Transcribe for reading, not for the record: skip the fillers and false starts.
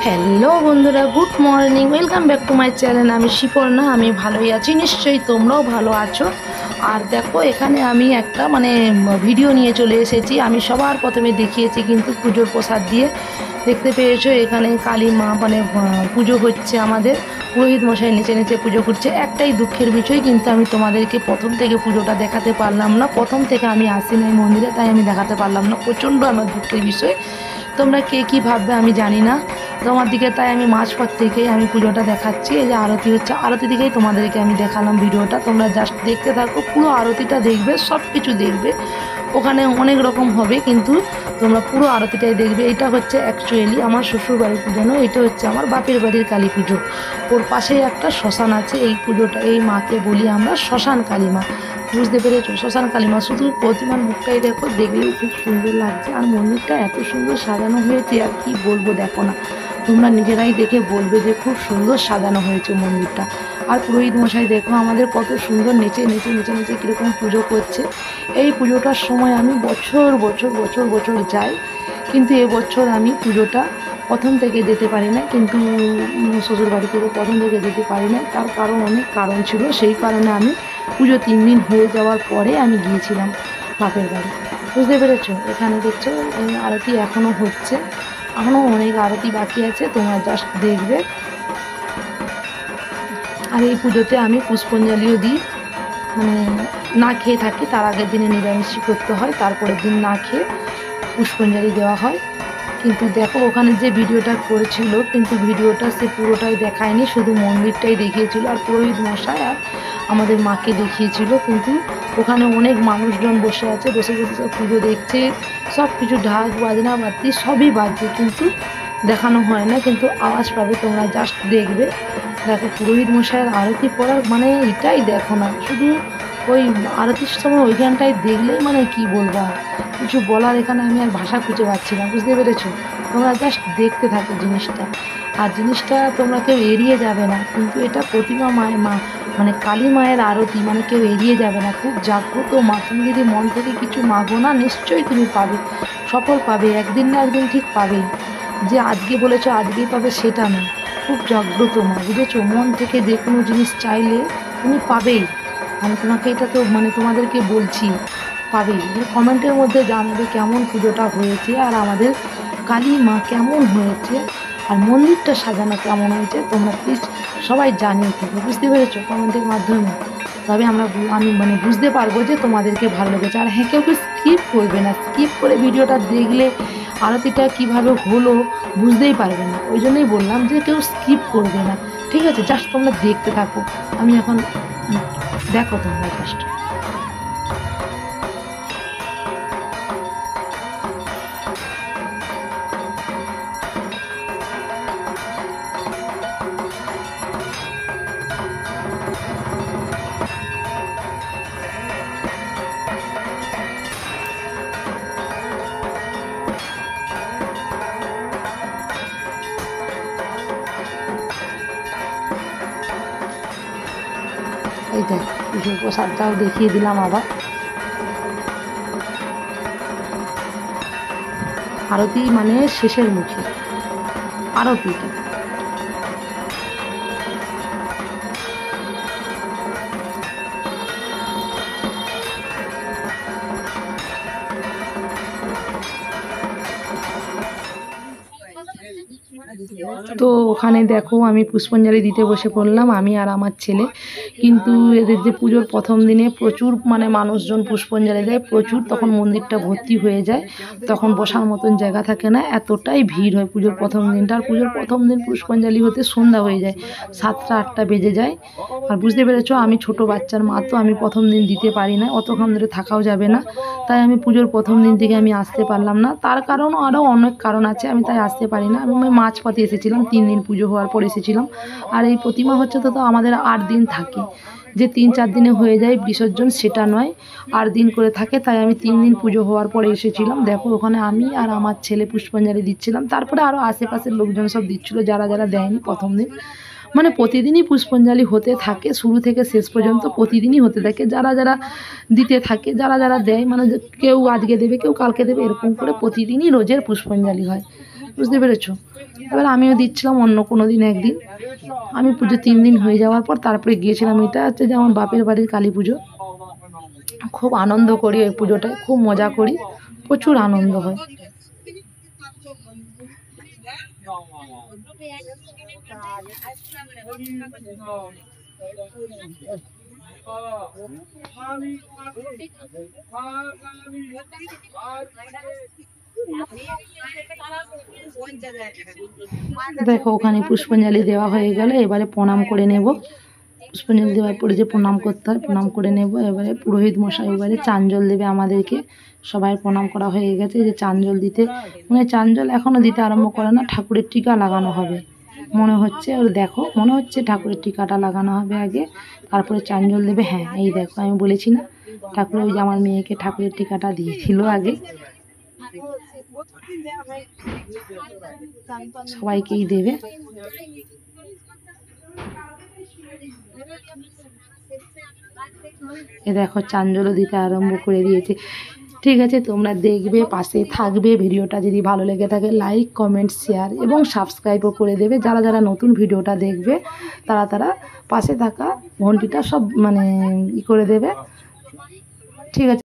Hello বন্ধুরা, good morning, welcome back to my channel. আমি শিপর্ণা, আমি ভালোই আছি, নিশ্চয়ই তোমরাও ভালো আছো। আর দেখো, এখানে আমি একটা ভিডিও নিয়ে চলে এসেছি। আমি সবার প্রথমে দেখিয়েছি কিন্তু পুজোর প্রসাদ দিয়ে। দেখতে পেয়েছো এখানে কালী মা পুজো হচ্ছে, আমাদের পুরোহিত মশাই নিচে নিচে পুজো করছে। একটাই দুঃখের বিষয়, কিন্তু আমি তোমাদেরকে প্রথম থেকে পুজোটা দেখাতে পারলাম না। প্রথম থেকে আমি আসি নাই মন্দিরে, তাই আমি দেখাতে পারলাম না। প্রচণ্ড আমার দুঃখের বিষয়। তোমরা কে কী ভাববে আমি জানি না তোমার দিকে, তাই আমি মাঝপথ থেকেই আমি পুজোটা দেখাচ্ছি। এই যে আরতি হচ্ছে, আরতি দিকেই তোমাদেরকে আমি দেখালাম ভিডিওটা। তোমরা জাস্ট দেখতে থাকো, পুরো আরতিটা দেখবে, সব কিছু দেখবে। ওখানে অনেক রকম হবে, কিন্তু তোমরা পুরো আরতিটাই দেখবে। এটা হচ্ছে অ্যাকচুয়ালি আমার শ্বশুর বাড়ির পুজো নয়, এটা হচ্ছে আমার বাপের বাড়ির কালী পুজো। ওর পাশেই একটা শ্মশান আছে। এই পুজোটা, এই মাকে বলি আমরা শ্মশান কালী মা। বুঝতে পেরেছো? শ্মশান কালী মা। শুধু প্রতিমার মুখটাই দেখো, দেখলেও খুব সুন্দর লাগছে। আর মন্দিরটা এত সুন্দর সাজানো হয়েছে, আর কি বলবো, দেখো না, তোমরা নিজেরাই দেখে বলবে যে খুব সুন্দর সাজানো হয়েছে মন্দিরটা। আর পুরোহিত মশাই দেখো আমাদের কত সুন্দর নেচে নেচে নেচে নেচে কীরকম পুজো করছে। এই পুজোটার সময় আমি বছর বছর বছর বছর যাই, কিন্তু এবছর আমি পুজোটা প্রথম থেকে যেতে পারি না। কিন্তু শ্বশুর বাড়ি থেকে প্রথম থেকে যেতে পারি না, তার কারণ অনেক কারণ ছিল। সেই কারণে আমি পুজো 3 দিন হয়ে যাওয়ার পরে আমি গিয়েছিলাম বাপের বাড়ি। বুঝতে পেরেছো? এখানে দেখছো আরতি এখনও হচ্ছে, এখনও অনেক আরতি বাকি আছে, তোমরা জাস্ট দেখবে। আর এই পুজোতে আমি পুষ্পাঞ্জলিও দিই, না খেয়ে থাকি। তার আগের দিনে নিরামিষই করতে হয়, তারপরের দিন না খেয়ে পুষ্পাঞ্জলি দেওয়া হয়। কিন্তু দেখো, ওখানে যে ভিডিওটা করেছিল, কিন্তু ভিডিওটা সে পুরোটাই দেখায়নি, শুধু মন্দিরটাই দেখিয়েছিল আর পুরোহিত মশাই আর আমাদের মাকে দেখিয়েছিল। কিন্তু ওখানে অনেক মানুষজন বসে আছে, বসে বসে সব পুজো দেখছে, সব কিছু ঢাক বাজনা বাতি সবই বাজছে, কিন্তু দেখানো হয় না। কিন্তু আওয়াজ পাবে, তোমরা জাস্ট দেখবে। দেখো পুরোহিত মশাইয়ের আরতি পড়ার এটাই দেখো না, শুধু ওই আরতির সময় ওইখানটায় দেখলেই কি বলবো, আর কিছু বলার এখানে আমি আর ভাষা খুঁজে পাচ্ছি না। বুঝতে পেরেছো? তোমরা জাস্ট দেখতে থাকো জিনিসটা। আর জিনিসটা তোমরা কেউ এড়িয়ে যাবে না, কিন্তু এটা প্রতিমা মায়ের কালী মায়ের আরতি, কেউ এড়িয়ে যাবে না। খুব জাগ্রত মা। তুমি যদি মন থেকে কিছু মাগো না, নিশ্চয়ই তুমি পাবে, সফল পাবে, একদিন না একদিন ঠিক পাবেই। যে আজকে বলেছো আজকেই পাবে সেটা নয়, খুব জাগ্রত মা। বুঝেছো? মন থেকে যে কোনো জিনিস চাইলে তুমি পাবেই। আমি তোমাকে এটা তো তোমাদেরকে বলছি, পাবেই। কমেন্টের মধ্যে জানাবে কেমন পুজোটা হয়েছে, আর আমাদের কালী মা কেমন হয়েছে, আর মন্দিরটা সাজানো কেমন হয়েছে, তোমরা প্লিজ সবাই জানিয়ে থাকো। বুঝতে পেরেছো? কমেন্টের মাধ্যমে, তবে আমি বুঝতে পারবো যে তোমাদেরকে ভালো লেগেছে। আর হ্যাঁ, কেউ স্কিপ করবে না। স্কিপ করে ভিডিওটা দেখলে আরতিটা কিভাবে হলো বুঝতেই পারবে না। ওই জন্যই বললাম যে কেউ স্কিপ করবে না, ঠিক আছে? জাস্ট তোমরা দেখতে থাকো। আমি এখন দেখো তোমরা জাস্ট। এই দেখ, পুজোর প্রসাদটাও দেখিয়ে দিলাম আবার। আরতি শেষের মুখে আরতিটা। তো ওখানে দেখো আমি পুষ্পাঞ্জলি দিতে বসে পড়লাম, আমি আর আমার ছেলে। কিন্তু এদের যে পুজোর প্রথম দিনে প্রচুর মানুষজন পুষ্পাঞ্জলি দেয়, প্রচুর। তখন মন্দিরটা ভর্তি হয়ে যায়, তখন বসার মতন জায়গা থাকে না, এতটাই ভিড় হয় পুজোর প্রথম দিনটা। আর পুজোর প্রথম দিন পুষ্পাঞ্জলি হতে সন্ধ্যা হয়ে যায়, 7টা 8টা বেজে যায়। আর বুঝতে পেরেছো, আমি ছোট বাচ্চার মা, তো আমি প্রথম দিন দিতে পারি না, অতক্ষণ ধরে থাকাও যাবে না। তাই আমি পুজোর প্রথম দিন থেকে আমি আসতে পারলাম না। তার কারণ আরও অনেক কারণ আছে, আমি তাই আসতে পারি না। আমি মাঝপথে এসেছিলাম, 3 দিন পুজো হওয়ার পর এসেছিলাম। আর এই প্রতিমা হচ্ছে তো আমাদের 8 দিন থাকে, যে 3-4 দিনে হয়ে যায় বিসর্জন সেটা নয়, 8 দিন করে থাকে। তাই আমি 3 দিন পুজো হওয়ার পরে এসেছিলাম। দেখো ওখানে আমি আর আমার ছেলে পুষ্পাঞ্জলি দিচ্ছিলাম, তারপরে আরও আশেপাশের লোকজন সব দিচ্ছিলো, যারা যারা দেয়নি প্রথম দিন। প্রতিদিনই পুষ্পাঞ্জলি হতে থাকে, শুরু থেকে শেষ পর্যন্ত প্রতিদিনই হতে থাকে। যারা যারা দিতে থাকে, যারা যারা দেয়, কেউ আজকে দেবে, কেউ কালকে দেবে, এরকম করে প্রতিদিনই রোজের পুষ্পাঞ্জলি হয়। বুঝতে পেরেছো? এবার আমিও দিচ্ছিলাম অন্য কোনো দিন একদিন। আমি পুজো 3 দিন হয়ে যাওয়ার পর তারপরে গিয়েছিলাম। এটা হচ্ছে যে আমার বাপের বাড়ির কালী পুজো। খুব আনন্দ করি ওই পুজোটায়, খুব মজা করি, প্রচুর আনন্দ হয়। দেখো ওখানে পুষ্পাঞ্জলি দেওয়া হয়ে গেলে এবারে প্রণাম করে নেব। পুষ্পাঞ্জলি দেওয়ার পরে যে প্রণাম করতে হয় প্রণাম করে নেব। এবারে পুরোহিত মশাই এবারে চান জল দেবে আমাদেরকে। সবাই প্রণাম করা হয়ে গেছে, যে চান জল দিতে, মানে চান জল এখনও দিতে আরম্ভ করে না, ঠাকুরের টিকা লাগানো হবে মনে হচ্ছে। ওর দেখো মনে হচ্ছে ঠাকুরের টিকাটা লাগানো হবে আগে, তারপরে চান জল দেবে। হ্যাঁ এই দেখো আমি বলেছি না, ঠাকুরের ওই যে আমার মেয়েকে ঠাকুরের টিকাটা দিয়েছিল আগে। সবাইকেই দেবে। এ দেখো চাঞ্জলও দিতে আরম্ভ করে দিয়েছে। ঠিক আছে, তোমরা দেখবে, পাশে থাকবে। ভিডিওটা যদি ভালো লেগে থাকে লাইক কমেন্ট শেয়ার এবং সাবস্ক্রাইবও করে দেবে। যারা যারা নতুন ভিডিওটা দেখবে তারা তারা পাশে থাকা ঘন্টিটা সব মানে করে দেবে। ঠিক আছে।